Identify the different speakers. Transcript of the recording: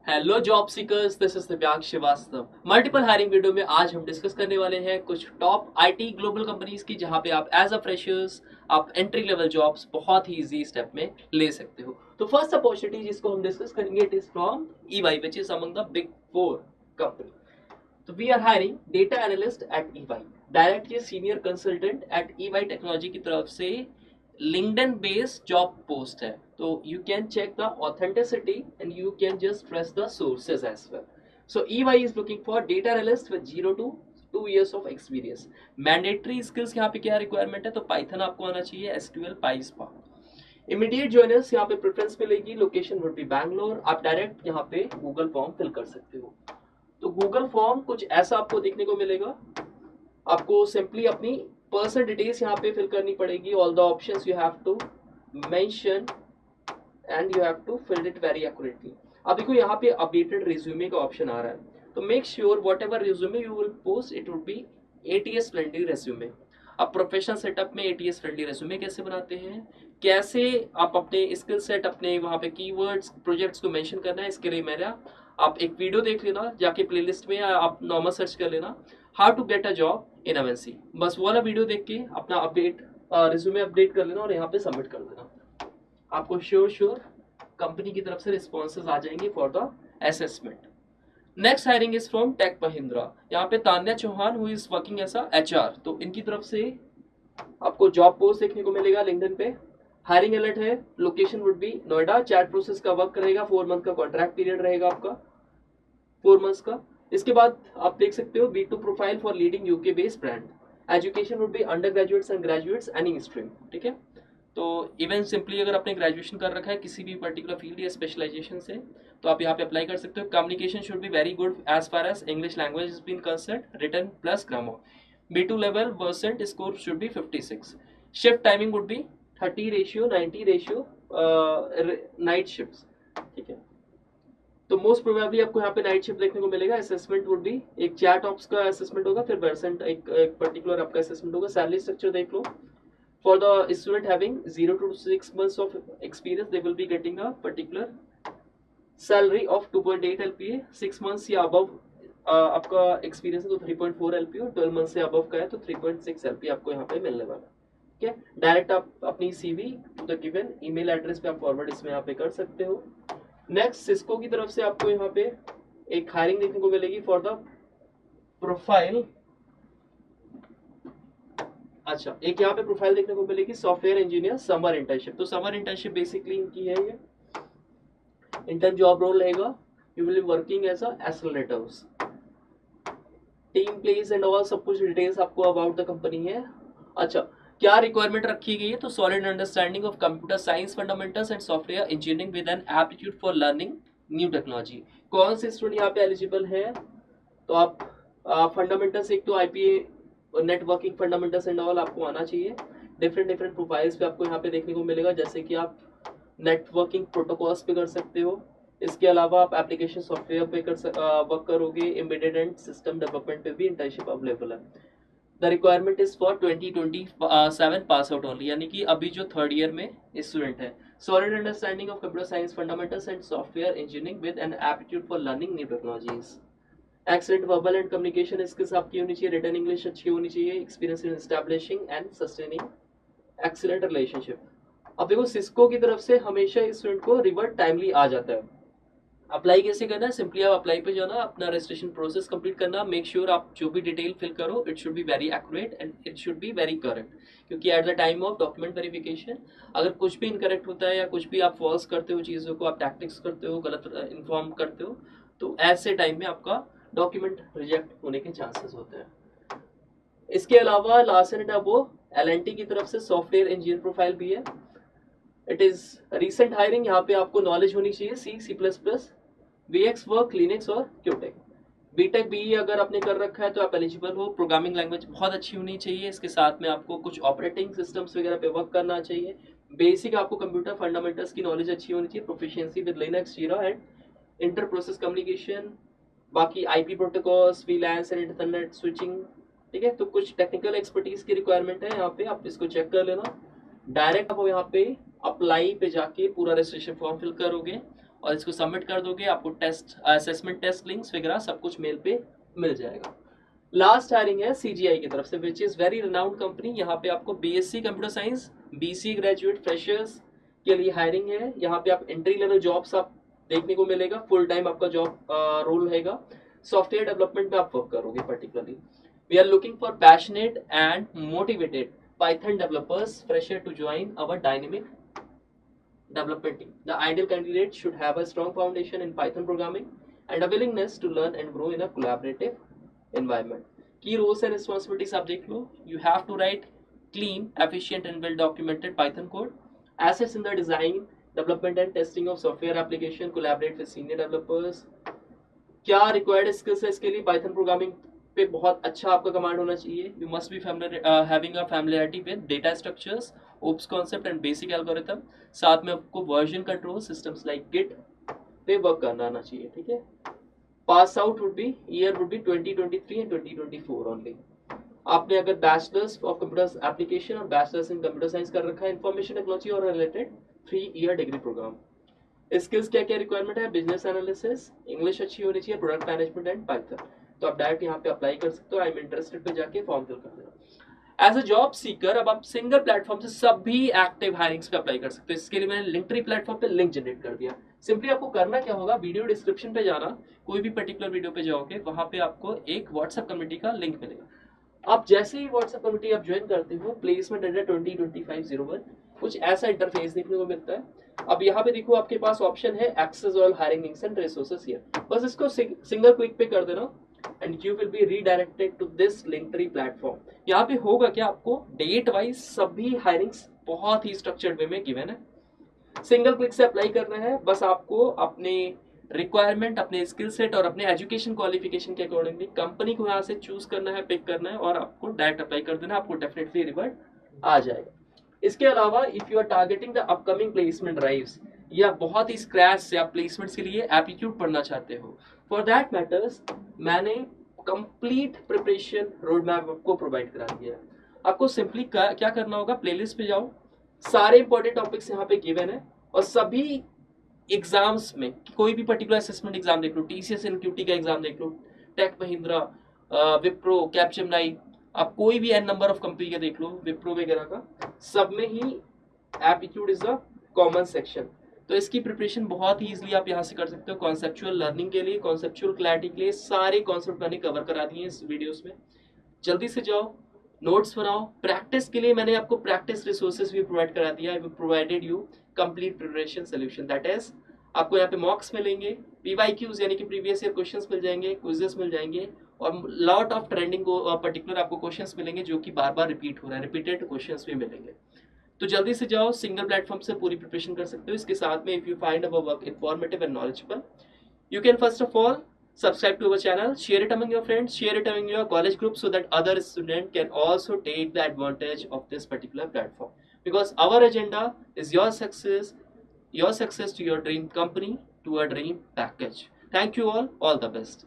Speaker 1: Hello job seekers, this is दिव्यांग Srivastava. Multiple hiring video में आज हम डिस्कस करने वाले हैं कुछ टॉप आईटी ग्लोबल कंपनीज की, जहां पे आप एज अ फ्रेशर्स आप एंट्री लेवल जॉब्स बहुत ही इजी स्टेप में ले सकते हो। तो फर्स्ट अपॉर्चुनिटी जिसको हम डिस्कस करेंगे it is from EY, which is among the big four company. तो we are hiring data analyst at EY, directly senior consultant at EY technology की तरफ से लिंक्डइन बेस्ड जॉब पोस्ट है। तो you can check the authenticity and you can just trust the sources as well. So EY is looking for data analyst with 0 to 2 years of experience. Mandatory skills यहाँ पे क्या requirement है, तो Python आपको आना चाहिए, एसक्यूएल, पाइस्पार्क। इमीडिएट ज्वाइनर्स यहाँ पे प्रेफरेंस मिलेगी, लोकेशन वुड बी बैंगलोर। आप डायरेक्ट यहाँ पे गूगल फॉर्म फिल कर सकते हो। तो गूगल फॉर्म कुछ ऐसा आपको देखने को मिलेगा। आपको सिंपली अपनी पर्सनल डिटेल्स यहाँ पे फिल करनी पड़ेगी। All the options you have to mention and you have to fill it very accurately. अब देखो यहाँ पे अपडेटेड रिज्यूमे का ऑप्शन आ रहा है, तो make sure whatever resume you will post it would be ATS friendly resume. अब प्रोफेशनल सेटअप में एटीएस फ्रेंडली रिज्यूमे कैसे बनाते हैं, कैसे आप अपने स्किल सेट, अपने वहाँ पे कीवर्ड्स, प्रोजेक्ट्स को मेंशन करना है, इसके लिए मेरा आप एक वीडियो देख लेना जाके प्लेलिस्ट में, या आप नॉर्मल सर्च कर लेना how to get a job in MNC. बस वो वाला वीडियो देख के अपना अपडेट रिज्यूमे अपडेट कर लेना और यहाँ पे सबमिट कर देना। आपको श्योर कंपनी की तरफ से रिस्पॉन्सेज आ जाएंगे for the assessment. Next hiring is from Tech Mahindra. यहाँ पे Tanya Chauhan who is working as a HR, तो इनकी तरफ से आपको जॉब पोस्ट देखने को मिलेगा लिंक्डइन पे। हायरिंग अलर्ट है, location would be Noida. Chat process का वर्क रहेगा, 4 मंथ का कॉन्ट्रैक्ट पीरियड रहेगा आपका, 4 मंथ्स का। इसके बाद आप देख सकते हो B2 profile for leading UK based brand. Education would be under graduates and graduates any stream, ठीक है। तो इवन सिंपली अगर आपने ग्रेजुएशन कर रखा है किसी भी पर्टिकुलर फील्ड या स्पेशलाइजेशन से, तो आप यहाँ पे अप्लाई कर सकते हो। Communication should be very good as far as English language is been concern, written plus grammar. B2 level percent score should be 56। Shift timing would be 30:90 ratio night shift, ठीक है। तो मोस्ट प्रोबेबली आपको यहाँ पे night shift देखने को मिलेगा। Assessment would be एक चैट ऑप्स का असेसमेंट होगा, फिर परसेंट एक पर्टिकुलर आपका असेसमेंट होगा। सैलरी स्ट्रक्चर देख लो। For the student having 0 to 6 months of experience, they will be getting a particular salary of 2.8 LPA। 6 months या above आपका एक्सपीरियंस है तो 3.4 LPA, और 12 मंथ से अबव का है तो 3.6 LPA आपको यहाँ पे मिलने वाला है, ठीक है। डायरेक्ट आप अपनी CV to the given email address पे आप फॉरवर्ड इसमें यहाँ पे कर सकते हो। नेक्स्ट सिस्को की तरफ से आपको यहाँ पे एक हायरिंग देखने को मिलेगी फॉर द प्रोफाइल। अच्छा, एक यहाँ पे प्रोफाइल देखने को मिलेगी सॉफ्टवेयर इंजीनियर समर इंटर्नशिप। तो समर इंटर्नशिप बेसिकली इनकी है, ये इंटर्न जॉब रोल रहेगा। You will be working as a accelerators, team place and all, सब कुछ डिटेल्स आपको अबाउट द कंपनी है। अच्छा, क्या रिक्वायरमेंट रखी गई है, तो solid understanding of computer science fundamentals and software engineering with an aptitude for learning new technology. कौन से स्टूडेंट यहाँ पे एलिजिबल है, तो आप फंडामेंटल्स एक तो IP networking fundamentals and all आपको आना चाहिए। डिफरेंट प्रोफाइल्स पे आपको यहाँ पे देखने को मिलेगा, जैसे कि आप नेटवर्किंग प्रोटोकॉल्स पे कर सकते हो। इसके अलावा आप एप्लीकेशन सॉफ्टवेयर पे वर्क करोगे। एम्बेडेड एंड सिस्टम डेवलपमेंट पे भी इंटर्नशिप अवेलेबल है। The requirement is for 2027 pass out only, यानी कि अभी जो थर्ड ईयर में स्टूडेंट है। Solid understanding of computer science fundamentals and software engineering with an aptitude for learning new technologies. Excellent verbal and communication skills आपकी होनी चाहिए। Written English अच्छी होनी चाहिए। Experience in establishing and sustaining excellent relationship. अब देखो Cisco की तरफ से हमेशा स्टूडेंट को रिवर्ट टाइमली आ जाता है। अप्लाई कैसे करना है, सिंपली आप अप्लाई पे जाना, अपना रजिस्ट्रेशन प्रोसेस कंप्लीट करना। मेक श्योर आप जो भी डिटेल फिल करो it should be very accurate and it should be very correct, क्योंकि at the time of document verification अगर कुछ भी इनकरेक्ट होता है या कुछ भी आप फॉल्स करते हो, चीज़ों को आप टैक्टिक्स करते हो, गलत इन्फॉर्म करते हो, तो ऐसे टाइम में आपका डॉक्यूमेंट रिजेक्ट होने के चांसेस होते हैं। इसके अलावा लास्ट एंड अबो L&T की तरफ से सॉफ्टवेयर इंजीनियर प्रोफाइल भी है। It is recent hiring. यहाँ पे आपको नॉलेज होनी चाहिए C++, VX वर्क, लिनक्स और क्यूटेक। बीटेक बीई अगर आपने कर रखा है तो आप एलिजिबल हो। प्रोग्रामिंग लैंग्वेज बहुत अच्छी होनी चाहिए। इसके साथ में आपको कुछ ऑपरेटिंग सिस्टम्स वगैरह पे वर्क करना चाहिए। बेसिक आपको कंप्यूटर फंडामेंटल्स की नॉलेज अच्छी होनी चाहिए। प्रोफिशिएंसी विद लिनक्स, जीरा एंड इंटर प्रोसेस कम्युनिकेशन, बाकी IP protocols, वीलैंस and internet switching, ठीक है। तो कुछ टेक्निकल एक्सपर्टीज की रिक्वायरमेंट है यहाँ पे, आप इसको चेक कर लेना। डायरेक्ट आप यहाँ पे अप्लाई पे जाके पूरा रजिस्ट्रेशन फॉर्म फिल करोगे और इसको सबमिट कर दोगे, आपको टेस्ट असेसमेंट टेस्ट लिंक्स वगैरह सब कुछ मेल पे मिल जाएगा। लास्ट हायरिंग है CGI की तरफ से, which is very renowned company. यहाँ पे आपको BSc computer science, BCA graduate freshers के लिए हायरिंग है। यहाँ पे आप एंट्री लेवल जॉब्स आप देखने को मिलेगा, फुल टाइम आपका जॉब रोल रहेगा। सॉफ्टवेयर डेवलपमेंट में आप वर्क करोगे particularly. We are looking for passionate and motivated Python developers fresher to join our dynamic development team. The ideal candidate should have a strong foundation in Python programming and a willingness to learn and grow in a collaborative environment. Key roles and responsibilities आप देख लो. You have to write clean, efficient and well documented Python code. Assets in the design, development and testing of software application. Collaborate with senior developers. क्या required skills है इसके लिए? Python programming पे बहुत अच्छा आपका कमांड होना चाहिए। You must be having a familiarity with data structures, OOPS concept and basic algorithm. साथ में आपको version control systems like git पे वर्क करना आना चाहिए, ठीक है। Pass out would be year would be 2023 and 2024 only. आपने अगर बैचलर्स ऑफ कंप्यूटर एप्लीकेशन और बैचलर्स इन कंप्यूटर साइंस कर रखा है, इंफॉर्मेशन टेक्नोलॉजी और related 3 year degree program. Skills क्या क्या रिक्वायरमेंट है? बिजनेस एनालिसिस, इंग्लिश अच्छी होनी चाहिए, प्रोडक्ट मैनेजमेंट एंड पाइथन। तो आप डायरेक्ट यहाँ पे अप्लाई कर सकते हो। आई एम इंटरेस्टेड पे जाके फॉर्म फिल कर देना। एज अ जॉब सीकर अब आप सिंगल प्लेटफॉर्म से सभी एक्टिव हायरिंग्स पे अप्लाई कर सकते हो। इसके लिए मैंने लिंक्ट्री प्लेटफॉर्म पे लिंक जनरेट कर दिया। सिंपली आपको करना क्या होगा, वीडियो डिस्क्रिप्शन पे जाना, कोई भी पर्टिकुलर वीडियो पे जाओगे, वहां पे आपको एक व्हाट्सएप कम्युनिटी का लिंक मिलेगा। आप जैसे ही व्हाट्सएप कम्युनिटी आप ज्वाइन करते हो, प्लेसमेंट एट 2025-01 कुछ ऐसा इंटरफेस देखने को मिलता है। अब यहाँ पे देखो आपके पास ऑप्शन है access all hiring links and resources here. बस इसको सिंगल क्लिक पे कर देना and you will be redirected to this Linktree platform. यहाँ पे होगा क्या, आपको डेट वाइज सभी हायरिंग्स बहुत ही स्ट्रक्चर्ड वे में गिवन है। सिंगल क्लिक से अप्लाई करना है। बस आपको अपने रिक्वायरमेंट, अपने स्किल सेट और अपने एजुकेशन क्वालिफिकेशन के अकॉर्डिंगली कंपनी को यहाँ से चूज करना है, पिक करना है और आपको डायरेक्ट अप्लाई कर देना है। आपको डेफिनेटली रिवर्ट आ जाएगा। इसके अलावा if you are targeting the upcoming placement drives या बहुत ही स्क्रैच से आप प्लेसमेंट्स के लिए एप्टीट्यूड पढ़ना चाहते हो, फॉर दैट मैटर्स मैंने कंप्लीट प्रिपरेशन रोड मैप आपको प्रोवाइड करा दिया है। आपको सिंपली क्या करना होगा, प्लेलिस्ट पे जाओ, सारे इंपॉर्टेंट टॉपिक्स यहाँ पे गिवन है और सभी एग्जाम्स में कोई भी पर्टिकुलर असेसमेंट एग्जाम देख लो, TCS NQT का एग्जाम देख लो, टेक महिंद्रा, विप्रो, कैपजेमिनी, आप कोई भी n नंबर ऑफ कंपनी का देख लो, विप्रो वगैरह का, सब में ही aptitude is a common section. तो इसकी प्रिपरेशन बहुत ही इजीली आप यहाँ से कर सकते हो। कॉन्सेप्चुअल लर्निंग के लिए, कॉन्सेप्चुअल क्लैरिटी के लिए सारे कॉन्सेप्ट मैंने कवर करा दिए हैं इस वीडियोस में। जल्दी से जाओ, नोट्स बनाओ। प्रैक्टिस के लिए मैंने आपको प्रैक्टिस रिसोर्सेज भी प्रोवाइड करा दिया। I provided you complete preparation solution, that is आपको यहाँ पे मॉक्स मिलेंगे, PYQs यानी कि प्रीवियस ईयर क्वेश्चंस मिल जाएंगे, क्विजेस मिल जाएंगे और लॉट ऑफ ट्रेंडिंग पर्टिकुलर आपको क्वेश्चंस मिलेंगे जो कि बार बार रिपीट हो रहा है, रिपीटेड क्वेश्चंस भी मिलेंगे। तो जल्दी से जाओ, सिंगल प्लेटफॉर्म से पूरी प्रिपरेशन कर सकते हो। इसके साथ में if you find our work informative and knowledgeable, you can first of all subscribe to our channel, share it among your friends, share it among your college group so that other students can also take the advantage of this particular platform, because our agenda is your success to your dream company, to a dream package. Thank you all the best.